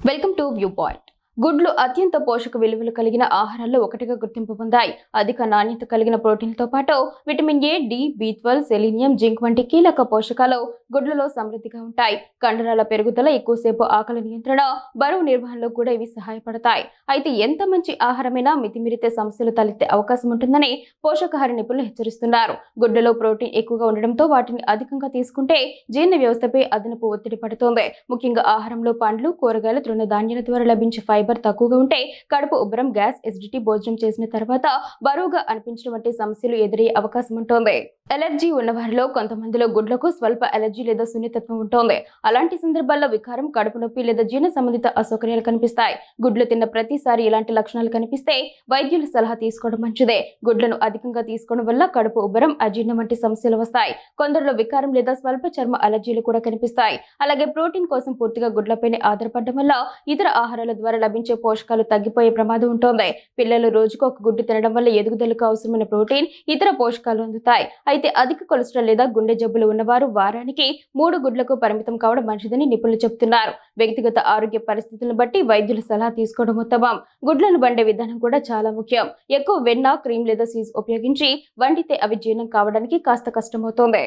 Welcome to view point. గుడ్లు అత్యంత పోషక విలువలు కలిగిన ఆహారాల్లో ఒకటిగా గుర్తింపు పొందాయి. అధిక నాణ్యత కలిగిన ప్రోటీన్తో పాటు విటమిన్ ఏ, డి, బి12, సెలీనియం, జింక్ వంటి కీలక పోషకాలు గుడ్లలో సమృద్ధిగా ఉంటాయి. కండరాల పెరుగుదల, ఎక్కువసేపు ఆకలి నియంత్రణ, బరువు నిర్వహణలో కూడా ఇవి సహాయపడతాయి. అయితే ఎంత మంచి ఆహారమైనా మితిమీరితే సమస్యలు తలెత్తే అవకాశం ఉంటుందని పోషకాహార నిపుణులు హెచ్చరిస్తున్నారు. గుడ్లలో ప్రోటీన్ ఎక్కువగా ఉండడంతో వాటిని అధికంగా తీసుకుంటే జీర్ణ వ్యవస్థపై అదనపు ఒత్తిడి పడుతోంది. ముఖ్యంగా ఆహారంలో పండ్లు, కూరగాయలు, తృణధాన్యాల ద్వారా లభించే ఫైబర్ తక్కువగా ఉంటే కడుపు ఉబ్బరం, గ్యాస్, ఎసిడిటీ, భోజనం చేసిన తర్వాత బరువుగా అనిపించడం వంటి సమస్యలు ఎదురయ్యే అవకాశం ఉంటుంది. ఎలర్జీ ఉన్నవారిలో కొంతమందిలో గుడ్లకు స్వల్ప ఎలర్జీ లేదా సున్నితత్వం ఉంటుంది. అలాంటి సందర్భాల్లో వికారం, కడుపు నొప్పి లేదా జీర్ణ సంబంధిత అసౌకర్యాలు కనిపిస్తాయి. గుడ్లు తిన్న ప్రతిసారి ఇలాంటి లక్షణాలు కనిపిస్తే వైద్యుల సలహా తీసుకోవడం మంచిదే. గుడ్లను అధికంగా తీసుకోవడం వల్ల కడుపు ఉబ్బరం, అజీర్ణం వంటి సమస్యలు వస్తాయి. కొందరిలో వికారం లేదా స్వల్ప చర్మ అలర్జీలు కూడా కనిపిస్తాయి. అలాగే ప్రోటీన్ కోసం పూర్తిగా గుడ్లపైనే ఆధారపడడం వల్ల ఇతర ఆహారాల ద్వారా లభించే పోషకాలు తగ్గిపోయే ప్రమాదం ఉంటుంది. పిల్లలు రోజుకు ఒక గుడ్డు తినడం వల్ల ఎదుగుదలకు అవసరమైన ప్రోటీన్, ఇతర పోషకాలు అందుతాయి. అయితే అధిక కొలెస్ట్రాల్ లేదా గుండె జబ్బులు ఉన్నవారు వారానికి 3 గుడ్లకు పరిమితం కావడం మంచిదని నిపుణులు చెబుతున్నారు. వ్యక్తిగత ఆరోగ్య పరిస్థితులను బట్టి వైద్యుల సలహా తీసుకోవడం ఉత్తమం. గుడ్లను వండే విధానం కూడా చాలా ముఖ్యం. ఎక్కువ వెన్న, క్రీమ్ లేదా చీజ్ ఉపయోగించి వండితే అవి జీర్ణం కావడానికి కాస్త కష్టమవుతోంది.